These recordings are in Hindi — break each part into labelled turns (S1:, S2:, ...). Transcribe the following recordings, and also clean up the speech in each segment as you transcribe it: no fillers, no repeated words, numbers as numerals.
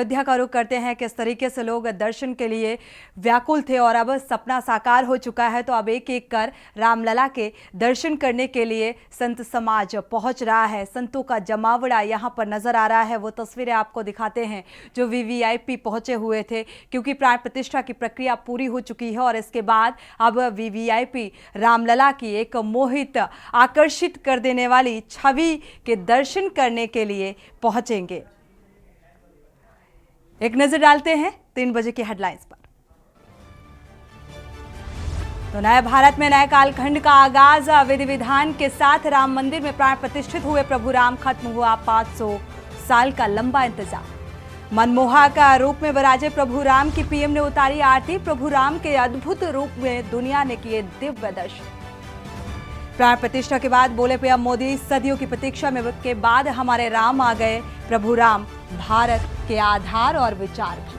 S1: अयोध्या का रुख करते हैं किस तरीके से लोग दर्शन के लिए व्याकुल थे और अब सपना साकार हो चुका है। तो अब एक एक कर रामलला के दर्शन करने के लिए संत समाज पहुंच रहा है। संतों का जमावड़ा यहां पर नजर आ रहा है। वो तस्वीरें आपको दिखाते हैं जो वीवीआईपी पहुंचे हुए थे, क्योंकि प्राण प्रतिष्ठा की प्रक्रिया पूरी हो चुकी है और इसके बाद अब वीवीआईपी रामलला की एक मोहित आकर्षित कर देने वाली छवि के दर्शन करने के लिए पहुंचेंगे। एक नजर डालते हैं 3 बजे की हेडलाइंस पर। तो नए भारत में नए कालखंड का आगाज विधि विधान के साथ राम मंदिर में प्राण प्रतिष्ठित हुए प्रभु राम। खत्म हुआ 500 साल का लंबा इंतजार। मनमोहक रूप में विराजे प्रभु राम की पीएम ने उतारी आरती। प्रभु राम के अद्भुत रूप में दुनिया ने किए दिव्य दर्शन। प्राण प्रतिष्ठा के बाद बोले पीएम मोदी, सदियों की प्रतीक्षा में के बाद हमारे राम आ गए। प्रभु राम भारत के आधार और विचार भी।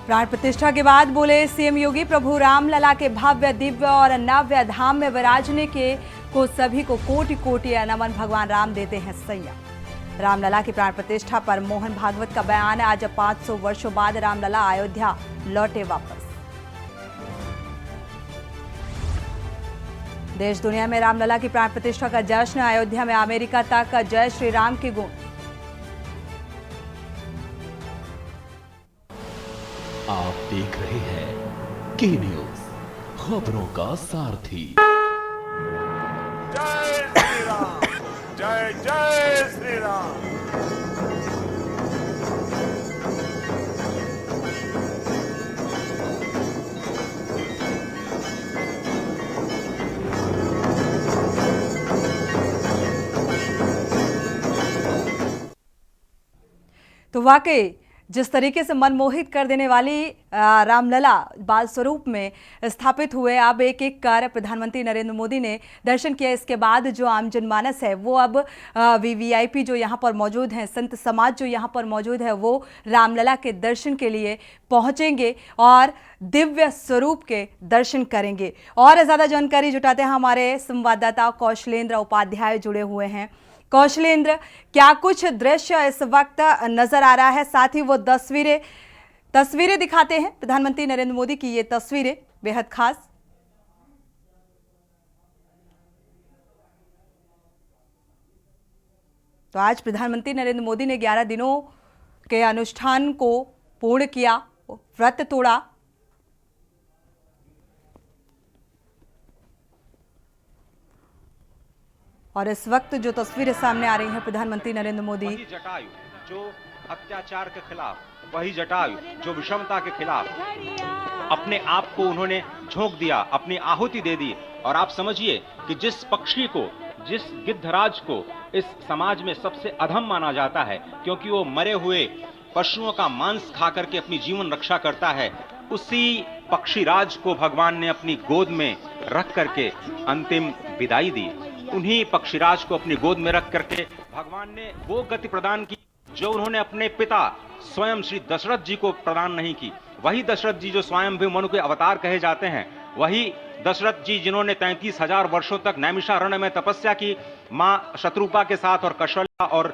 S1: प्राण प्रतिष्ठा के बाद बोले सीएम योगी, प्रभु रामलला के भव्य दिव्य और नव्य धाम में विराजने के को सभी को कोटि कोटि नमन। भगवान राम देते हैं संयम। रामलला की प्राण प्रतिष्ठा पर मोहन भागवत का बयान। आज 500 वर्षों बाद रामलला अयोध्या लौटे वापस। देश दुनिया में रामलला की प्राण प्रतिष्ठा का जश्न। अयोध्या में अमेरिका तक जय श्री राम की गूंज।
S2: आप देख रहे हैं के न्यूज, खबरों का सारथी।
S3: जय श्री राम, जय जय श्री राम।
S1: तो वाकई जिस तरीके से मनमोहित कर देने वाली रामलला बाल स्वरूप में स्थापित हुए, अब एक एक कर प्रधानमंत्री नरेंद्र मोदी ने दर्शन किया। इसके बाद जो आम जनमानस है वो अब वीवीआईपी जो यहाँ पर मौजूद हैं, संत समाज जो यहाँ पर मौजूद है, वो रामलला के दर्शन के लिए पहुँचेंगे और दिव्य स्वरूप के दर्शन करेंगे। और ज़्यादा जानकारी जुटाते हैं हमारे संवाददाता कौशलेंद्र उपाध्याय जुड़े हुए हैं। कौशलेंद्र, क्या कुछ दृश्य इस वक्त नजर आ रहा है? साथ ही वो तस्वीरें दिखाते हैं प्रधानमंत्री नरेंद्र मोदी की, ये तस्वीरें बेहद खास। तो आज प्रधानमंत्री नरेंद्र मोदी ने 11 दिनों के अनुष्ठान को पूर्ण किया, व्रत तोड़ा। और इस वक्त जो तस्वीरें सामने आ रही हैं, प्रधानमंत्री नरेंद्र मोदी
S4: वही जटायु जो अत्याचार के खिलाफ, वही जटायु जो विषमता के खिलाफ अपने आप को उन्होंने झोंक दिया, अपनी आहुति दे दी। और आप समझिए कि जिस पक्षी को, जिस गिद्धराज को इस समाज में सबसे अधम माना जाता है, क्योंकि वो मरे हुए पशुओं का मांस खा करके अपनी जीवन रक्षा करता है, उसी पक्षीराज को भगवान ने अपनी गोद में रख करके अंतिम विदाई दी। उन्हीं पक्षीराज को अपनी गोद में रख करके भगवान ने वो गति प्रदान की जो उन्होंने अपने पिता स्वयं श्री दशरथ जी को प्रदान नहीं की। वही दशरथ जी जो स्वयं भी मनु के अवतार कहे जाते हैं, वही दशरथ जी जिन्होंने 33,000 वर्षों तक नैमिषारण्य में तपस्या की, मां शत्रुपा के साथ और कौशल्या और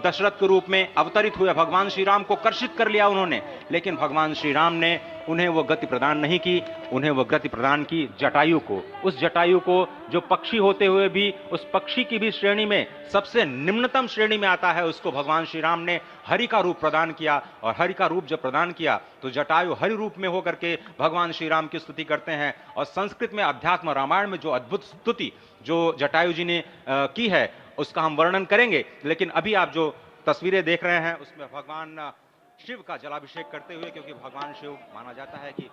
S4: दशरथ के रूप में अवतरित हुए भगवान श्री राम को कर्षित कर लिया उन्होंने। लेकिन भगवान श्री राम ने उन्हें वो गति प्रदान नहीं की, उन्हें वो गति प्रदान की जटायु को। उस जटायु को जो पक्षी होते हुए भी उस पक्षी की भी श्रेणी में सबसे निम्नतम श्रेणी में आता है, उसको भगवान श्री राम ने हरि का रूप प्रदान किया। और हरि का रूप जब प्रदान किया तो जटायु हरि रूप में होकर के भगवान श्री राम की स्तुति करते हैं। और संस्कृत में अध्यात्म रामायण में जो अद्भुत स्तुति जो जटायु जी ने की है, उसका हम वर्णन करेंगे। लेकिन अभी आप जो तस्वीरें देख रहे हैं उसमें भगवान शिव का जलाभिषेक करते हुए, क्योंकि भगवान शिव माना जाता है कि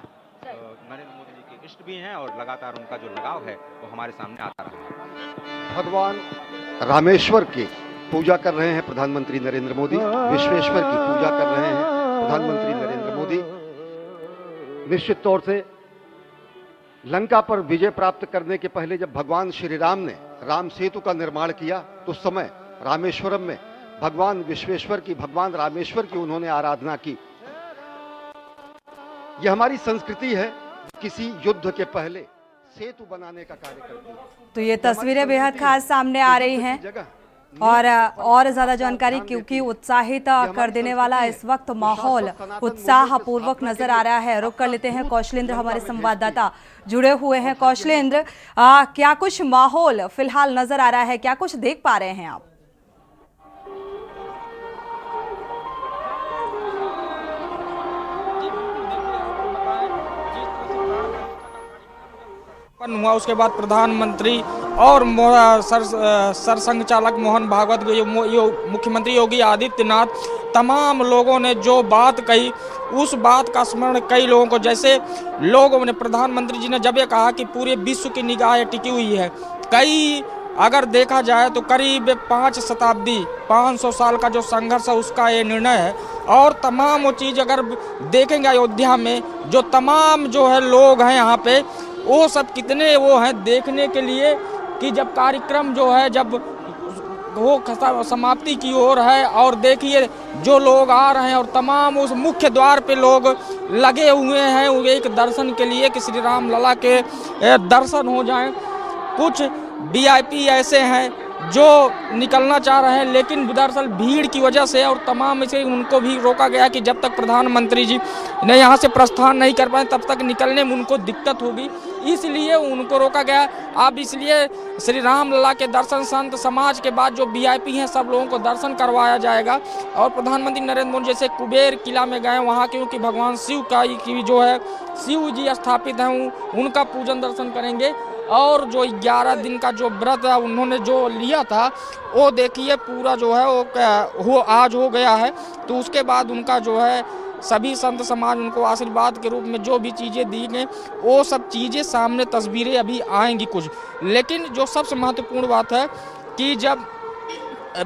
S4: नरेंद्र मोदी जी के इष्ट भी हैं और लगातार उनका जो लगाव है वो हमारे सामने आता रहा है।
S5: भगवान रामेश्वर की पूजा कर रहे हैं प्रधानमंत्री नरेंद्र मोदी, विश्वेश्वर की पूजा कर रहे हैं प्रधानमंत्री नरेंद्र मोदी। निश्चित तौर से लंका पर विजय प्राप्त करने के पहले जब भगवान श्री राम ने राम सेतु का निर्माण किया, तो उस समय रामेश्वरम में भगवान विश्वेश्वर की, भगवान रामेश्वर की उन्होंने आराधना की। यह हमारी संस्कृति है, किसी युद्ध के पहले सेतु बनाने का कार्य करती है।
S1: तो ये तस्वीरें बेहद खास सामने आ रही हैं।
S5: जगह
S1: और ज्यादा जानकारी, क्योंकि उत्साहित कर देने वाला इस वक्त माहौल उत्साह पूर्वक नजर आ रहा है। रुक कर लेते हैं, कौशलेंद्र हमारे संवाददाता जुड़े हुए हैं। कौशलेंद्र, क्या कुछ माहौल फिलहाल नजर आ रहा है, क्या कुछ देख पा रहे हैं आप?
S6: हुआ उसके बाद प्रधानमंत्री और सरसंघ चालक मोहन भागवत, मुख्यमंत्री योगी आदित्यनाथ, तमाम लोगों ने जो बात कही उस बात का स्मरण कई लोगों को, जैसे लोगों ने, प्रधानमंत्री जी ने जब ये कहा कि पूरे विश्व की निगाहें टिकी हुई है, कई अगर देखा जाए तो करीब 5 शताब्दी 500 साल का जो संघर्ष है उसका ये निर्णय है। और तमाम वो चीज़ अगर देखेंगे अयोध्या में जो तमाम जो है लोग हैं यहाँ पे, वो सब कितने वो हैं देखने के लिए कि जब कार्यक्रम जो है जब वो समाप्ति की ओर है, और देखिए जो लोग आ रहे हैं और तमाम उस मुख्य द्वार पे लोग लगे हुए हैं वो एक दर्शन के लिए कि श्री राम लला के दर्शन हो जाएं। कुछ वीआईपी ऐसे हैं जो निकलना चाह रहे हैं, लेकिन दरअसल भीड़ की वजह से और तमाम इसे उनको भी रोका गया कि जब तक प्रधानमंत्री जी ने यहाँ से प्रस्थान नहीं कर पाए तब तक निकलने में उनको दिक्कत होगी, इसलिए उनको रोका गया। अब इसलिए श्री राम लला के दर्शन संत समाज के बाद जो वीआईपी हैं सब लोगों को दर्शन करवाया जाएगा। और प्रधानमंत्री नरेंद्र मोदी जैसे कुबेर किला में गए वहाँ, क्योंकि भगवान शिव का की जो है शिव जी स्थापित हैं, उनका पूजन दर्शन करेंगे। और जो 11 दिन का जो व्रत है उन्होंने जो लिया था वो देखिए पूरा जो है वो आज हो गया है। तो उसके बाद उनका जो है सभी संत समाज उनको आशीर्वाद के रूप में जो भी चीज़ें दी गई वो सब चीज़ें सामने, तस्वीरें अभी आएंगी कुछ। लेकिन जो सबसे महत्वपूर्ण बात है कि जब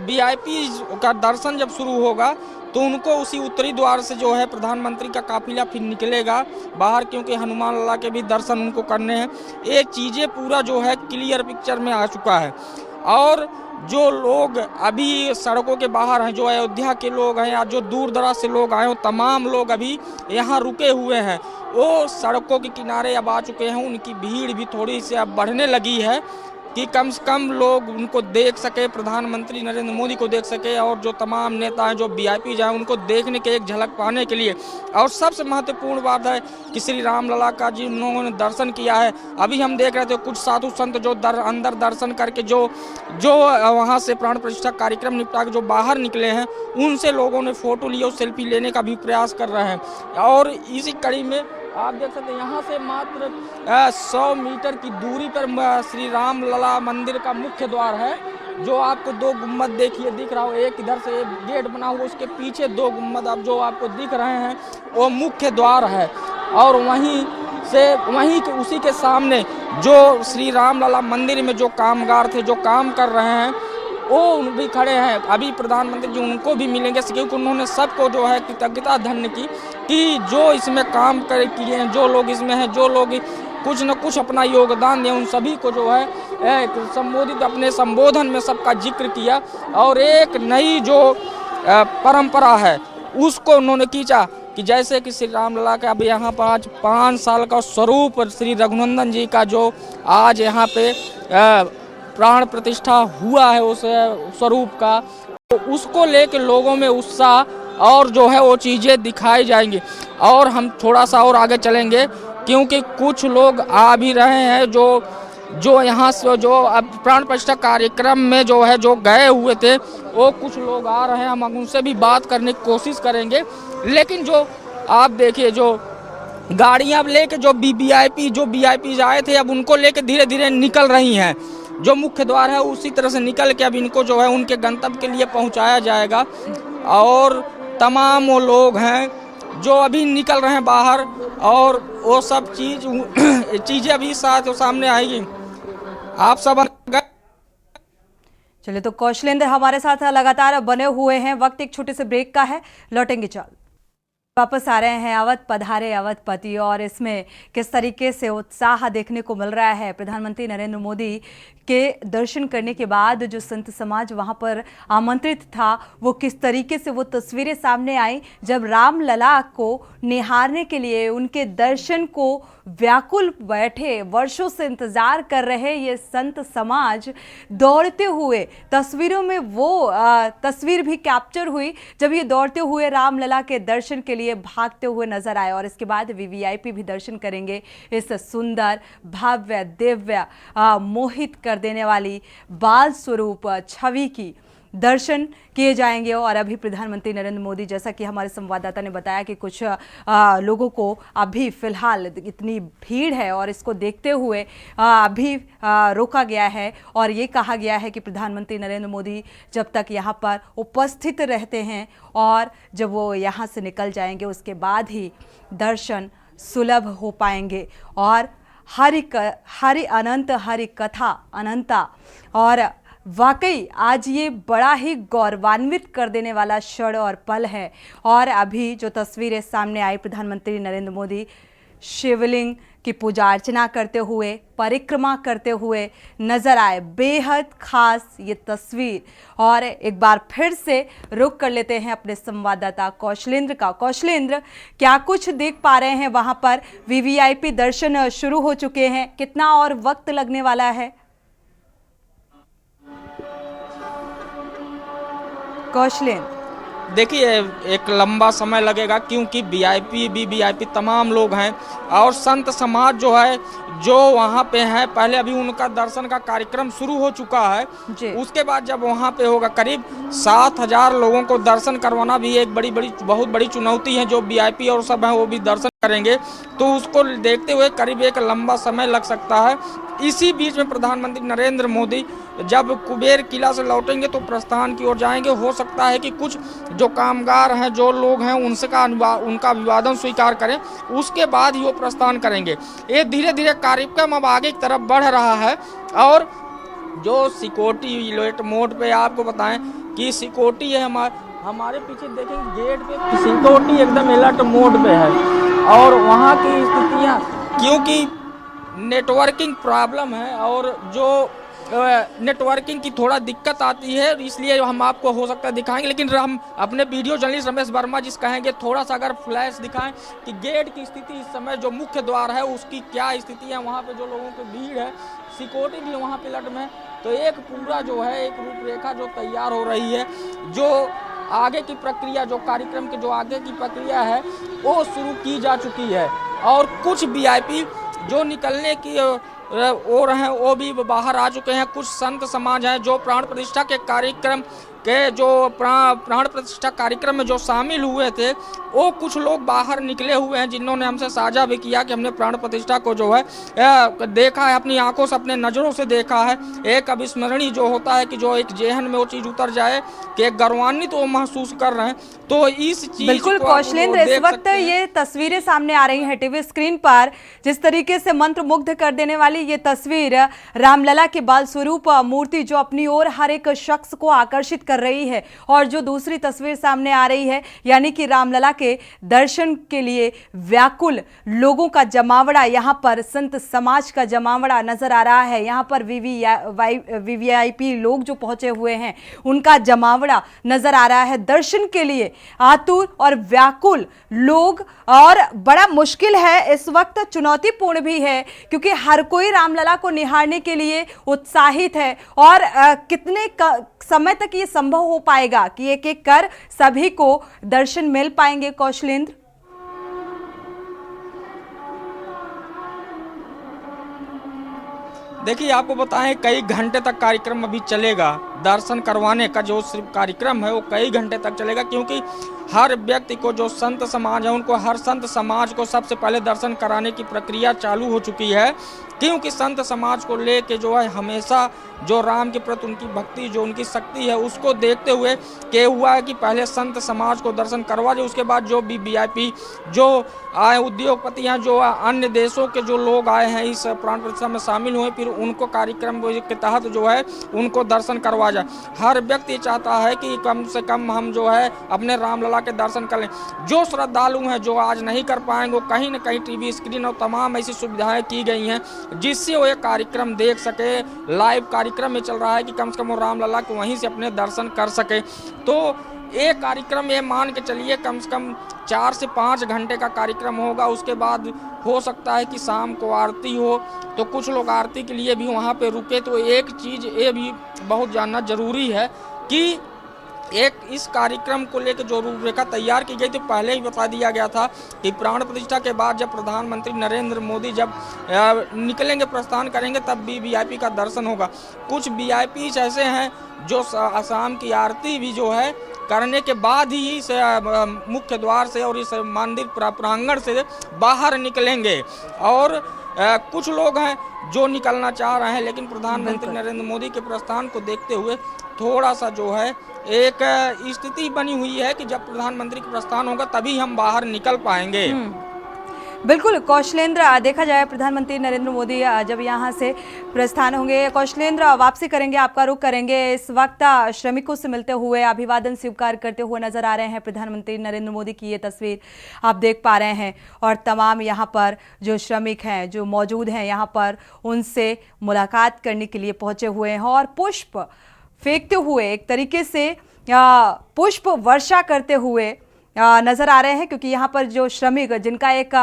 S6: वीआईपी का दर्शन जब शुरू होगा तो उनको उसी उत्तरी द्वार से जो है प्रधानमंत्री का काफिला फिर निकलेगा बाहर, क्योंकि हनुमान लला के भी दर्शन उनको करने हैं। ये चीज़ें पूरा जो है क्लियर पिक्चर में आ चुका है। और जो लोग अभी सड़कों के बाहर हैं, जो अयोध्या के लोग हैं या जो दूर दराज से लोग आए हो, तमाम लोग अभी यहाँ रुके हुए हैं, वो सड़कों के किनारे अब आ चुके हैं। उनकी भीड़ भी थोड़ी सी अब बढ़ने लगी है कि कम से कम लोग उनको देख सके, प्रधानमंत्री नरेंद्र मोदी को देख सके, और जो तमाम नेता हैं जो वीआईपी जाए उनको देखने के एक झलक पाने के लिए। और सबसे महत्वपूर्ण बात है कि श्री राम लला का जी उन्होंने दर्शन किया है। अभी हम देख रहे थे कुछ साधु संत जो अंदर दर्शन करके जो वहाँ से प्राण प्रतिष्ठा कार्यक्रम निपटा के जो बाहर निकले हैं, उनसे लोगों ने फोटो लिए और सेल्फी लेने का भी प्रयास कर रहे हैं। और इसी कड़ी में आप देख सकते हैं यहाँ से मात्र 100 मीटर की दूरी पर श्री राम लला मंदिर का मुख्य द्वार है, जो आपको 2 गुम्बद देखिए दिख रहा हो। एक इधर से एक गेट बना हुआ, उसके पीछे 2 गुम्बद अब जो आपको दिख रहे हैं वो मुख्य द्वार है। और वहीं के उसी के सामने जो श्री राम लला मंदिर में जो कामगार थे जो काम कर रहे हैं वो भी खड़े हैं। अभी प्रधानमंत्री जी उनको भी मिलेंगे, क्योंकि उन्होंने सबको जो है कृतज्ञता धन्य की कि जो इसमें काम किए हैं, जो लोग इसमें हैं, जो लोग कुछ न कुछ अपना योगदान दिया, उन सभी को जो है संबोधित अपने संबोधन में सबका जिक्र किया। और एक नई जो परंपरा है उसको उन्होंने खींचा कि जैसे कि श्री राम लला का अब यहाँ पर आज 5 साल का स्वरूप श्री रघुनंदन जी का जो आज यहाँ पे प्राण प्रतिष्ठा हुआ है उस स्वरूप का, तो उसको लेकर लोगों में उत्साह और जो है वो चीज़ें दिखाई जाएंगी। और हम थोड़ा सा और आगे चलेंगे, क्योंकि कुछ लोग आ भी रहे हैं जो यहाँ से जो अब प्राण प्रतिष्ठा कार्यक्रम में जो है जो गए हुए थे वो कुछ लोग आ रहे हैं। हम उनसे भी बात करने की कोशिश करेंगे। लेकिन जो आप देखिए जो गाड़ियाँ लेके जो वीआईपी आए थे अब उनको लेके धीरे धीरे निकल रही हैं। जो मुख्य द्वार है उसी तरह से निकल के अब इनको जो है उनके गंतव्य के लिए पहुंचाया जाएगा। और तमाम वो लोग हैं जो अभी निकल रहे हैं बाहर, और वो सब चीज़ें अभी सामने आएगी। आप सब
S1: चलिए, तो कौशलेंद्र हमारे साथ लगातार बने हुए हैं। वक्त एक छोटे से ब्रेक का है, लौटेंगे जल्द। वापस आ रहे हैं अवध पधारे अवधपति, और इसमें किस तरीके से उत्साह देखने को मिल रहा है। प्रधानमंत्री नरेंद्र मोदी के दर्शन करने के बाद जो संत समाज वहां पर आमंत्रित था, वो किस तरीके से वो तस्वीरें सामने आई जब रामलला को निहारने के लिए, उनके दर्शन को व्याकुल बैठे, वर्षों से इंतजार कर रहे ये संत समाज दौड़ते हुए, तस्वीरों में वो तस्वीर भी कैप्चर हुई जब ये दौड़ते हुए रामलला के दर्शन के लिए भागते हुए नजर आए। और इसके बाद वीवीआईपी भी दर्शन करेंगे इस सुंदर, भव्य, दिव्य, मोहित कर देने वाली बाल स्वरूप छवि की दर्शन किए जाएंगे। और अभी प्रधानमंत्री नरेंद्र मोदी, जैसा कि हमारे संवाददाता ने बताया कि कुछ लोगों को अभी फिलहाल इतनी भीड़ है और इसको देखते हुए अभी रोका गया है और ये कहा गया है कि प्रधानमंत्री नरेंद्र मोदी जब तक यहाँ पर उपस्थित रहते हैं और जब वो यहाँ से निकल जाएंगे उसके बाद ही दर्शन सुलभ हो पाएंगे। और हरि अनंत, हरि कथा अनंता। और वाकई आज ये बड़ा ही गौरवान्वित कर देने वाला क्षण और पल है। और अभी जो तस्वीरें सामने आई, प्रधानमंत्री नरेंद्र मोदी शिवलिंग की पूजा अर्चना करते हुए, परिक्रमा करते हुए नजर आए। बेहद खास ये तस्वीर। और एक बार फिर से रुख कर लेते हैं अपने संवाददाता कौशलेंद्र का। कौशलेंद्र, क्या कुछ देख पा रहे हैं वहां पर? वीवीआईपी दर्शन शुरू हो चुके हैं, कितना और वक्त लगने वाला है? कौशलेंद्र,
S6: देखिए, एक लंबा समय लगेगा क्योंकि वीआईपी, वीवीआईपी तमाम लोग हैं और संत समाज जो है जो वहाँ पे है, पहले अभी उनका दर्शन का कार्यक्रम शुरू हो चुका है जी। उसके बाद जब वहाँ पे होगा, करीब 7,000 लोगों को दर्शन करवाना भी एक बहुत बड़ी चुनौती है। जो वीआईपी और सब हैं वो भी दर्शन करेंगे, तो उसको देखते हुए करीब एक लंबा समय लग सकता है। इसी बीच में प्रधानमंत्री नरेंद्र मोदी जब कुबेर किला से लौटेंगे तो प्रस्थान की ओर जाएंगे। हो सकता है कि कुछ जो कामगार हैं, जो लोग हैं, उनका अभिवादन स्वीकार करें, उसके बाद ही वो प्रस्थान करेंगे। ये धीरे धीरे कार्यक्रम अब आगे की तरफ बढ़ रहा है। और जो सिक्योरिटी अलर्ट मोड पे, आपको बताएं कि सिक्योरिटी है हमारे पीछे देखेंगे गेट पे सिक्योरिटी एकदम अलर्ट मोड पे है। और वहाँ की स्थितियाँ, क्योंकि नेटवर्किंग प्रॉब्लम है और जो नेटवर्किंग की थोड़ा दिक्कत आती है, इसलिए हम आपको हो सकता है दिखाएंगे, लेकिन हम अपने वीडियो जर्नलिस्ट रमेश वर्मा जी कहेंगे थोड़ा सा अगर फ्लैश दिखाएं कि गेट की स्थिति इस समय, जो मुख्य द्वार है उसकी क्या स्थिति है, वहाँ पे जो लोगों की भीड़ है, सिक्योरिटी भी वहाँ पे अलर्ट में। तो एक पूरा जो है एक रूपरेखा जो तैयार हो रही है, जो आगे की प्रक्रिया, जो कार्यक्रम की जो आगे की प्रक्रिया है वो शुरू की जा चुकी है। और कुछ वीआईपी जो निकलने की ओर हैं वो भी बाहर आ चुके हैं। कुछ संत समाज हैं जो प्राण प्रतिष्ठा के कार्यक्रम प्राण प्रतिष्ठा कार्यक्रम में जो शामिल हुए थे, वो कुछ लोग बाहर निकले हुए हैं, जिन्होंने हमसे साझा भी किया कि हमने प्राण प्रतिष्ठा को जो है देखा है, अपनी आंखों से, अपने नज़रों से देखा है। एक अविस्मरणीय जो होता है कि जो एक जेहन में वो चीज़ उतर जाए कि एक गौरवान्वित वो महसूस कर रहे हैं। तो इस चीज
S1: बिल्कुल कौशलेंद्र, इस वक्त ये तस्वीरें सामने आ रही हैं टीवी स्क्रीन पर, जिस तरीके से मंत्र मुग्ध कर देने वाली ये तस्वीर रामलला के बाल स्वरूप मूर्ति जो अपनी ओर हर एक शख्स को आकर्षित कर रही है। और जो दूसरी तस्वीर सामने आ रही है, यानी कि रामलला के दर्शन के लिए व्याकुल लोगों का जमावड़ा, यहाँ पर संत समाज का जमावड़ा नजर आ रहा है। यहाँ पर वीवीआईपी लोग जो पहुंचे हुए हैं उनका जमावड़ा नजर आ रहा है दर्शन के लिए, आतुर और व्याकुल लोग। और बड़ा मुश्किल है इस वक्त, चुनौतीपूर्ण भी है, क्योंकि हर कोई रामलला को निहारने के लिए उत्साहित है। और कितने समय तक ये संभव हो पाएगा कि एक एक कर सभी को दर्शन मिल पाएंगे? कौशलेंद्र,
S6: देखिए, आपको बताएं कई घंटे तक कार्यक्रम अभी चलेगा। दर्शन करवाने का जो सिर्फ कार्यक्रम है वो कई घंटे तक चलेगा, क्योंकि हर व्यक्ति को, जो संत समाज है, उनको हर संत समाज को सबसे पहले दर्शन कराने की प्रक्रिया चालू हो चुकी है। क्योंकि संत समाज को लेके जो है हमेशा जो राम के प्रति उनकी भक्ति, जो उनकी शक्ति है, उसको देखते हुए क्या हुआ है कि पहले संत समाज को दर्शन करवा दे, उसके बाद जो भी वीआईपी जो आए, उद्योगपति हैं, जो अन्य देशों के जो लोग आए हैं इस प्राण प्रतिष्ठा में शामिल हुए, फिर उनको कार्यक्रम के तहत जो है उनको दर्शन करवा जाए। हर व्यक्ति चाहता है कि कम से कम हम जो है अपने रामलला के दर्शन कर लें। जो श्रद्धालु हैं जो आज नहीं कर पाएंगे, वो कहीं न कहीं टीवी स्क्रीन और तमाम ऐसी सुविधाएं की गई हैं जिससे वो एक कार्यक्रम देख सके। लाइव कार्यक्रम में चल रहा है कि कम से कम वो रामलला को वहीं से अपने दर्शन कर सके। तो एक कार्यक्रम ये मान के चलिए कम से कम 4 से 5 घंटे का कार्यक्रम होगा। उसके बाद हो सकता है कि शाम को आरती हो, तो कुछ लोग आरती के लिए भी वहाँ पे रुके। तो एक चीज़ ये भी बहुत जानना जरूरी है कि एक इस कार्यक्रम को लेकर जो रूपरेखा तैयार की गई थी, पहले ही बता दिया गया था कि प्राण प्रतिष्ठा के बाद जब प्रधानमंत्री नरेंद्र मोदी जब निकलेंगे, प्रस्थान करेंगे, तब भी वीआईपी का दर्शन होगा। कुछ वीआईपी ऐसे हैं जो शाम की आरती भी जो है करने के बाद ही इस मुख्य द्वार से और इस मंदिर प्रांगण से बाहर निकलेंगे। और कुछ लोग हैं जो निकलना चाह रहे हैं, लेकिन प्रधानमंत्री नरेंद्र मोदी के प्रस्थान को देखते हुए थोड़ा सा जो है एक स्थिति बनी हुई है कि जब प्रधानमंत्री का प्रस्थान होगा तभी हम बाहर निकल पाएंगे।
S1: बिल्कुल कौशलेंद्र, देखा जाए प्रधानमंत्री नरेंद्र मोदी जब यहाँ से प्रस्थान होंगे, कौशलेंद्र वापसी करेंगे, आपका रुख करेंगे। इस वक्त श्रमिकों से मिलते हुए, अभिवादन स्वीकार करते हुए नजर आ रहे हैं प्रधानमंत्री नरेंद्र मोदी की ये तस्वीर आप देख पा रहे हैं। और तमाम यहाँ पर जो श्रमिक हैं जो मौजूद हैं यहाँ पर, उनसे मुलाकात करने के लिए पहुँचे हुए हैं और पुष्प फेंकते हुए, एक तरीके से पुष्प वर्षा करते हुए नज़र आ रहे हैं। क्योंकि यहाँ पर जो श्रमिक जिनका एक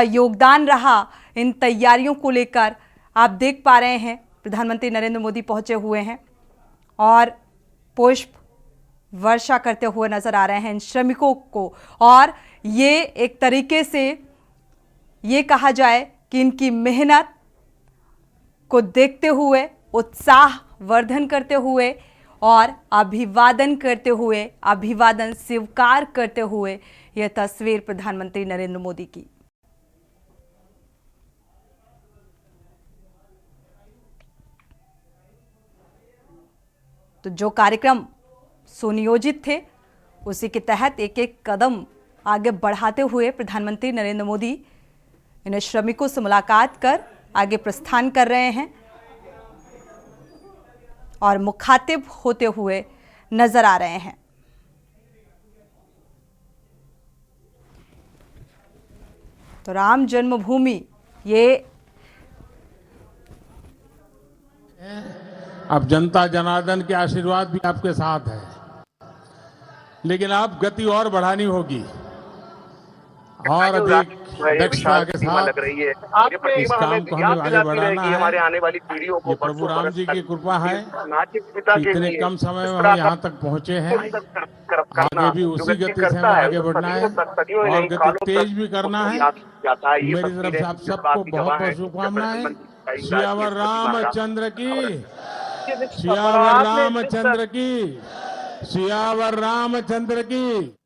S1: योगदान रहा इन तैयारियों को लेकर, आप देख पा रहे हैं प्रधानमंत्री नरेंद्र मोदी पहुँचे हुए हैं और पुष्प वर्षा करते हुए नज़र आ रहे हैं इन श्रमिकों को। और ये एक तरीके से ये कहा जाए कि इनकी मेहनत को देखते हुए, उत्साह वर्धन करते हुए और अभिवादन करते हुए, अभिवादन स्वीकार करते हुए यह तस्वीर प्रधानमंत्री नरेंद्र मोदी की। तो जो कार्यक्रम सुनियोजित थे उसी के तहत एक एक कदम आगे बढ़ाते हुए प्रधानमंत्री नरेंद्र मोदी इन श्रमिकों से मुलाकात कर आगे प्रस्थान कर रहे हैं और मुखातिब होते हुए नजर आ रहे हैं। तो राम जन्मभूमि ये
S7: अब जनता जनार्दन के आशीर्वाद भी आपके साथ है, लेकिन आप गति और बढ़ानी होगी और अधिक दक्षता के साथ इस काम को हमें आगे बढ़ाना है।
S3: हमारे आने वाली पीढ़ियों को
S7: ये प्रभु राम जी की कृपा है कि इतने कम समय में हम यहाँ तक पहुँचे हैं। आगे भी उसी गति से हमें आगे बढ़ना है और गति तेज भी करना है। मेरी तरफ से आप सबको बहुत बहुत शुभकामनाएं। सियावर रामचंद्र की, सियावर रामचंद्र की, सियावर रामचंद्र की।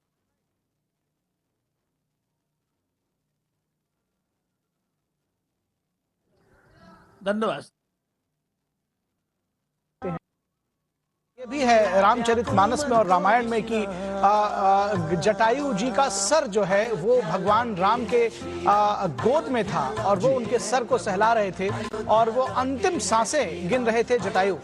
S7: धन्यवाद।
S8: ये भी है रामचरितमानस में और रामायण में कि जटायु जी का सर जो है वो भगवान राम के गोद में था और वो उनके सर को सहला रहे थे और वो अंतिम सांसें गिन रहे थे जटायु।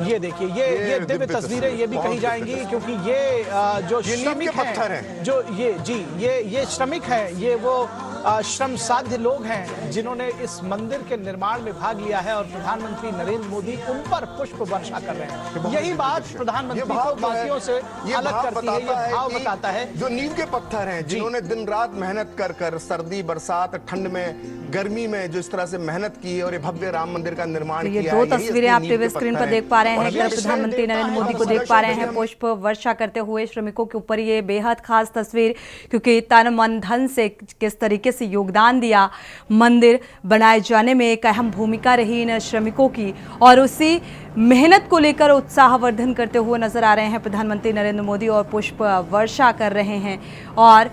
S8: ये देखिए, ये दिव्य तस्वीरें ये भी कही जाएंगी क्योंकि ये जो श्रमिक हैं, जो ये श्रमिक हैं, ये वो श्रम साध्य लोग हैं जिन्होंने इस मंदिर के निर्माण में भाग लिया है और प्रधानमंत्री नरेंद्र मोदी उन पर पुष्प वर्षा कर रहे हैं। यही बात प्रधानमंत्री को बाकियों से अलग करती है, ये भाव बताता है।
S9: जो नींव के पत्थर हैं, जिन्होंने दिन रात मेहनत कर सर्दी बरसात ठंड में गर्मी में जो इस तरह से मेहनत की और ये भव्य राम मंदिर का निर्माण किया है।
S1: ये दो तस्वीरें आप टीवी स्क्रीन पर देख पा रहे हैं। प्रधानमंत्री नरेंद्र मोदी को देख पा रहे हैं पुष्प वर्षा करते हुए श्रमिकों के ऊपर। ये बेहद खास तस्वीर, क्योंकि तन मन धन से किस तरीके से योगदान दिया मंदिर बनाए जाने में, एक अहम भूमिका रही इन श्रमिकों की और उसी मेहनत को लेकर उत्साहवर्धन करते हुए नजर आ रहे हैं प्रधानमंत्री नरेंद्र मोदी और पुष्प वर्षा कर रहे हैं और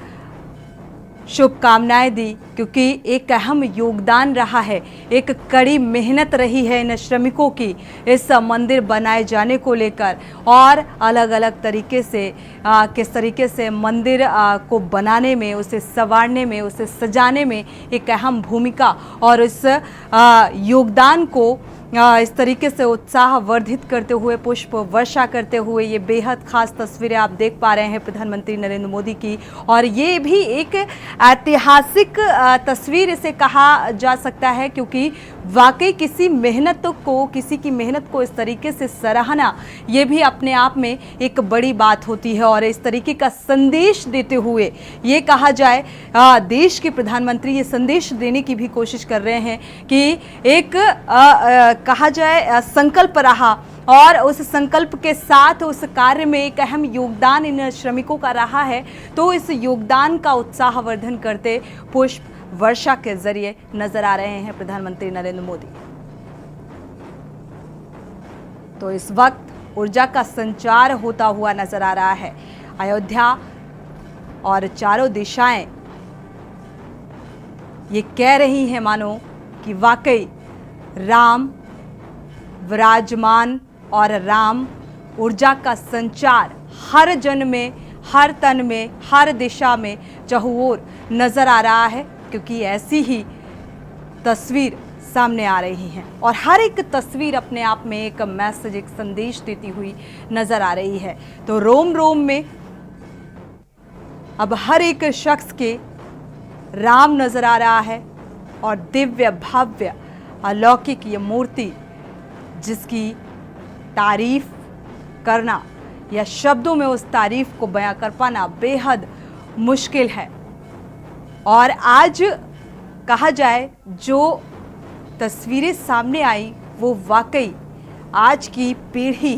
S1: शुभकामनाएं दी, क्योंकि एक अहम योगदान रहा है, एक कड़ी मेहनत रही है इन श्रमिकों की इस मंदिर बनाए जाने को लेकर और अलग अलग तरीके से किस तरीके से मंदिर को बनाने में, उसे संवारने में, उसे सजाने में एक अहम भूमिका और इस योगदान को इस तरीके से उत्साह वर्धित करते हुए, पुष्प वर्षा करते हुए, ये बेहद खास तस्वीरें आप देख पा रहे हैं प्रधानमंत्री नरेंद्र मोदी की। और ये भी एक ऐतिहासिक तस्वीर इसे कहा जा सकता है, क्योंकि वाकई किसी की मेहनत को इस तरीके से सराहना, ये भी अपने आप में एक बड़ी बात होती है। और इस तरीके का संदेश देते हुए ये कहा जाए, देश के प्रधानमंत्री ये संदेश देने की भी कोशिश कर रहे हैं कि एक कहा जाए संकल्प रहा, और उस संकल्प के साथ उस कार्य में एक अहम योगदान इन श्रमिकों का रहा है। तो इस योगदान का उत्साहवर्धन करते पुष्प वर्षा के जरिए नजर आ रहे हैं प्रधानमंत्री नरेंद्र मोदी। तो इस वक्त ऊर्जा का संचार होता हुआ नजर आ रहा है। अयोध्या और चारों दिशाएं ये कह रही हैं मानो कि वाकई राम विराजमान, और राम ऊर्जा का संचार हर जन में, हर तन में, हर दिशा में चहुओर नजर आ रहा है, क्योंकि ऐसी ही तस्वीर सामने आ रही हैं। और हर एक तस्वीर अपने आप में एक मैसेज, एक संदेश देती हुई नजर आ रही है। तो रोम रोम में अब हर एक शख्स के राम नजर आ रहा है, और दिव्य भव्य अलौकिक ये मूर्ति, जिसकी तारीफ करना या शब्दों में उस तारीफ को बयां कर पाना बेहद मुश्किल है। और आज कहा जाए जो तस्वीरें सामने आई, वो वाकई आज की पीढ़ी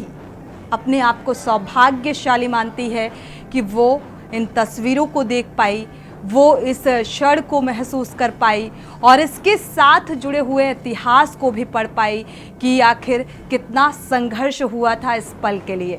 S1: अपने आप को सौभाग्यशाली मानती है कि वो इन तस्वीरों को देख पाई, वो इस क्षण को महसूस कर पाई, और इसके साथ जुड़े हुए इतिहास को भी पढ़ पाई कि आखिर कितना संघर्ष हुआ था इस पल के लिए।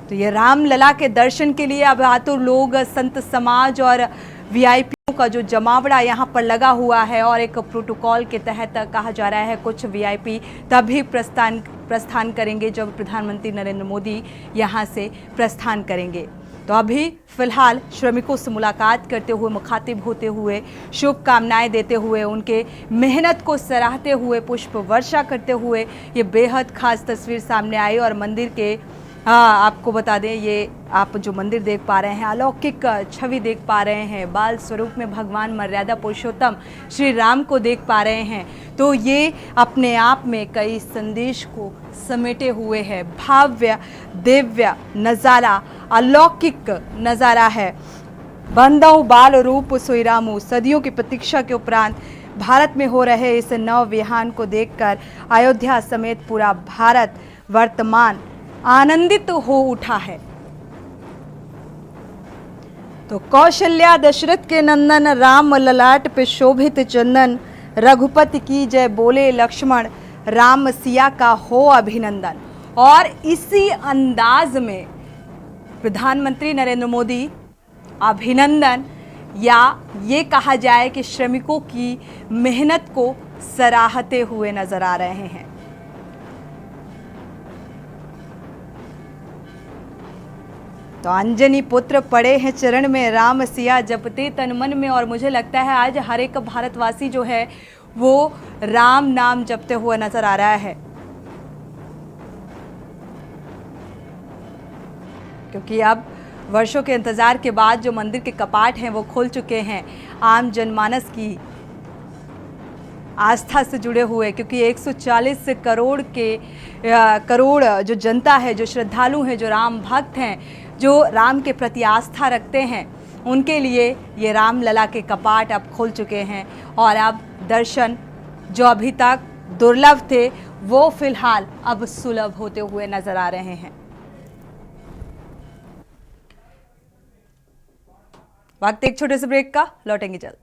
S1: तो ये रामलला के दर्शन के लिए अब तो लोग, संत समाज और वीआईपी का जो जमावड़ा यहाँ पर लगा हुआ है, और एक प्रोटोकॉल के तहत कहा जा रहा है कुछ वीआईपी तभी प्रस्थान करेंगे जब प्रधानमंत्री नरेंद्र मोदी यहाँ से प्रस्थान करेंगे। तो अभी फिलहाल श्रमिकों से मुलाकात करते हुए, मुखातिब होते हुए, शुभकामनाएं देते हुए, उनके मेहनत को सराहते हुए, पुष्प वर्षा करते हुए ये बेहद खास तस्वीर सामने आई। और मंदिर के आपको बता दें, ये आप जो मंदिर देख पा रहे हैं, अलौकिक छवि देख पा रहे हैं, बाल स्वरूप में भगवान मर्यादा पुरुषोत्तम श्री राम को देख पा रहे हैं। तो ये अपने आप में कई संदेश को समेटे हुए है। भव्य दिव्य नज़ारा, अलौकिक नज़ारा है। बंदौ बाल रूप सोई रामू, सदियों की प्रतीक्षा के उपरांत भारत में हो रहे इस नव विहान को देखकर अयोध्या समेत पूरा भारत वर्तमान आनंदित हो उठा है। तो कौशल्या दशरथ के नंदन, राम ललाट पे शोभित चंदन, रघुपति की जय बोले लक्ष्मण, राम सिया का हो अभिनंदन। और इसी अंदाज में प्रधानमंत्री नरेंद्र मोदी अभिनंदन, या ये कहा जाए कि श्रमिकों की मेहनत को सराहते हुए नजर आ रहे हैं। तो अंजनी पुत्र पड़े हैं चरण में, राम सिया जपते तन मन में। और मुझे लगता है आज हर एक भारतवासी जो है वो राम नाम जपते हुए नजर आ रहा है, क्योंकि अब वर्षों के इंतजार के बाद जो मंदिर के कपाट हैं वो खुल चुके हैं आम जनमानस की आस्था से जुड़े हुए, क्योंकि 140 करोड़ जो जनता है, जो श्रद्धालु हैं, जो राम भक्त हैं, जो राम के प्रति आस्था रखते हैं, उनके लिए ये रामलला के कपाट अब खुल चुके हैं। और अब दर्शन जो अभी तक दुर्लभ थे वो फिलहाल अब सुलभ होते हुए नजर आ रहे हैं। वक्त एक छोटे से ब्रेक का, लौटेंगे जल्द।